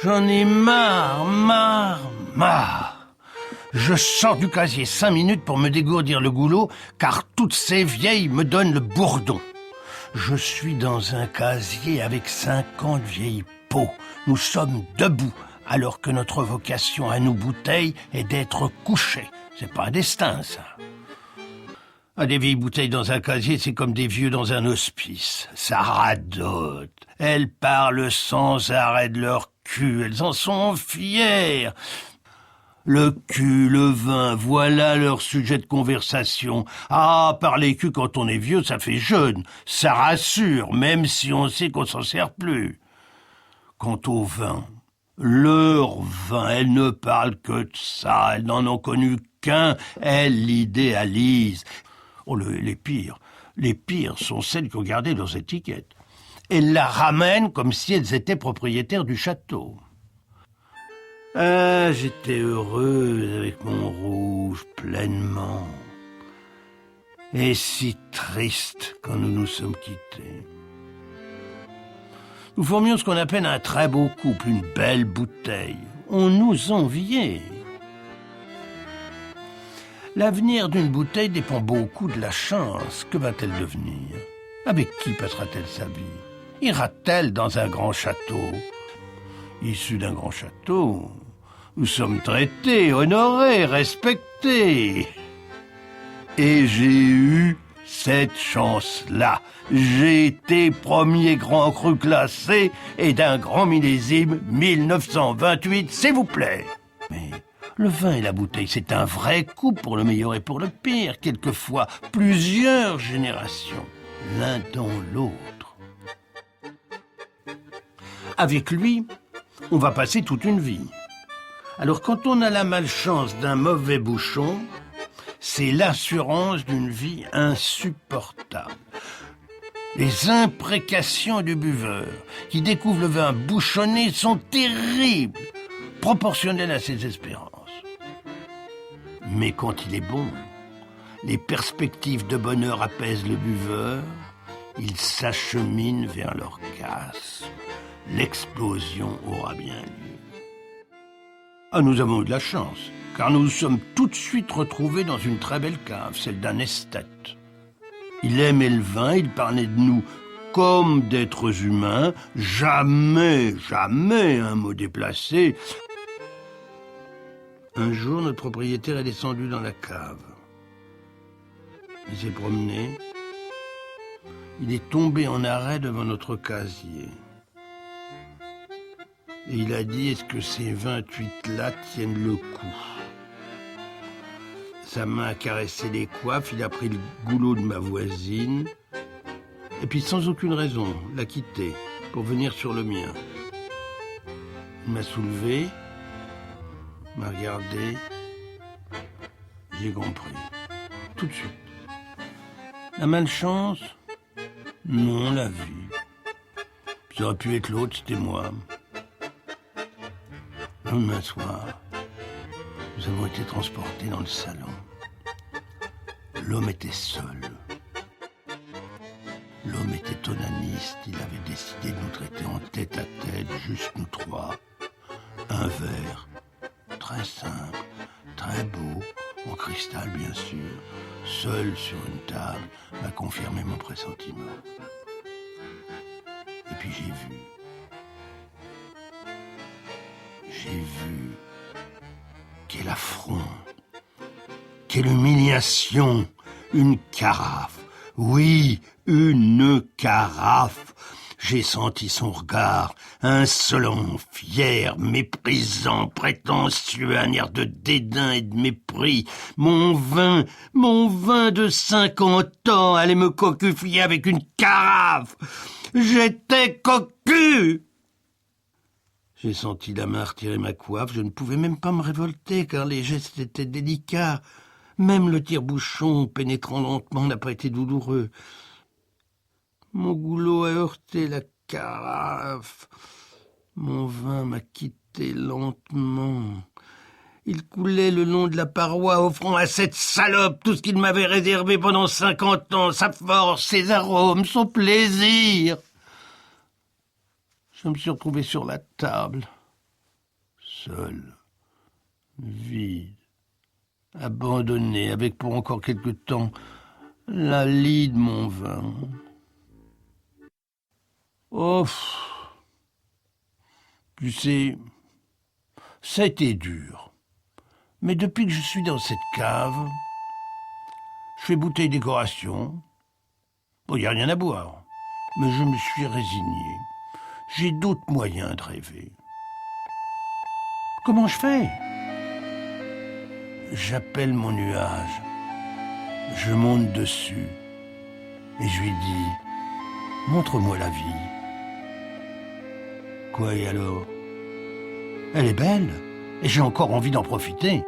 J'en ai marre. Je sors du casier 5 minutes pour me dégourdir le goulot, car toutes ces vieilles me donnent le bourdon. Je suis dans un casier avec 50 vieilles peaux. Nous sommes debout, alors que notre vocation à nous bouteilles est d'être couchés. C'est pas un destin, ça. Des vieilles bouteilles dans un casier, c'est comme des vieux dans un hospice. Ça radote. Elles parlent sans arrêt de leur cul. Elles en sont fières. Le cul, le vin, voilà leur sujet de conversation. Parler cul quand on est vieux, ça fait jeune. Ça rassure, même si on sait qu'on s'en sert plus. Quant au vin, leur vin, elles ne parlent que de ça. Elles n'en ont connu qu'un. Elles l'idéalisent. Les pires sont celles qui ont gardé leurs étiquettes. Elles la ramènent comme si elles étaient propriétaires du château. J'étais heureuse avec mon rouge pleinement. Et si triste quand nous nous sommes quittés. Nous formions ce qu'on appelle un très beau couple, une belle bouteille. On nous enviait. L'avenir d'une bouteille dépend beaucoup de la chance. Que va-t-elle devenir? Avec qui passera-t-elle sa vie? Ira-t-elle dans un grand château? Issu d'un grand château, nous sommes traités, honorés, respectés. Et j'ai eu cette chance-là. J'ai été premier grand cru classé et d'un grand millésime 1928, s'il vous plaît. Mais le vin et la bouteille, c'est un vrai coup pour le meilleur et pour le pire. Quelquefois, plusieurs générations, l'un dans l'autre. Avec lui, on va passer toute une vie. Alors quand on a la malchance d'un mauvais bouchon, c'est l'assurance d'une vie insupportable. Les imprécations du buveur qui découvre le vin bouchonné sont terribles, proportionnelles à ses espérances. Mais quand il est bon, les perspectives de bonheur apaisent le buveur, il s'achemine vers l'orgasme. L'explosion aura bien lieu. Nous avons eu de la chance, car nous nous sommes tout de suite retrouvés dans une très belle cave, celle d'un esthète. Il aimait le vin, il parlait de nous comme d'êtres humains, jamais un mot déplacé. Un jour, notre propriétaire est descendu dans la cave. Il s'est promené. Il est tombé en arrêt devant notre casier. Et il a dit, est-ce que ces 28-là tiennent le coup? Sa main a caressé les coiffes, il a pris le goulot de ma voisine, et puis sans aucune raison, l'a quitté pour venir sur le mien. Il m'a soulevé, m'a regardé, j'ai compris, tout de suite. La malchance? Non, la vie. Ça aurait pu être l'autre, c'était moi. Le lendemain soir, nous avons été transportés dans le salon. L'homme était seul. L'homme était onaniste. Il avait décidé de nous traiter en tête à tête, juste nous trois. Un verre, très simple, très beau, en cristal bien sûr, seul sur une table, m'a confirmé mon pressentiment. Et puis j'ai vu, quel affront, quelle humiliation, une carafe, oui, une carafe. J'ai senti son regard, insolent, fier, méprisant, prétentieux, un air de dédain et de mépris. Mon vin de 50 ans allait me cocufier avec une carafe. J'étais cocu. J'ai senti la main retirer ma coiffe. Je ne pouvais même pas me révolter, car les gestes étaient délicats. Même le tire-bouchon pénétrant lentement n'a pas été douloureux. Mon goulot a heurté la carafe. Mon vin m'a quitté lentement. Il coulait le long de la paroi, offrant à cette salope tout ce qu'il m'avait réservé pendant 50 ans, sa force, ses arômes, son plaisir. Je me suis retrouvé sur la table, seul, vide, abandonné, avec pour encore quelque temps la lie de mon vin. Oh, tu sais, ça a été dur. Mais depuis que je suis dans cette cave, je fais bouteille décoration. Bon, il n'y a rien à boire, mais je me suis résigné. J'ai d'autres moyens de rêver. Comment je fais? J'appelle mon nuage. Je monte dessus. Et je lui dis, montre-moi la vie. Quoi et alors? Elle est belle, et j'ai encore envie d'en profiter.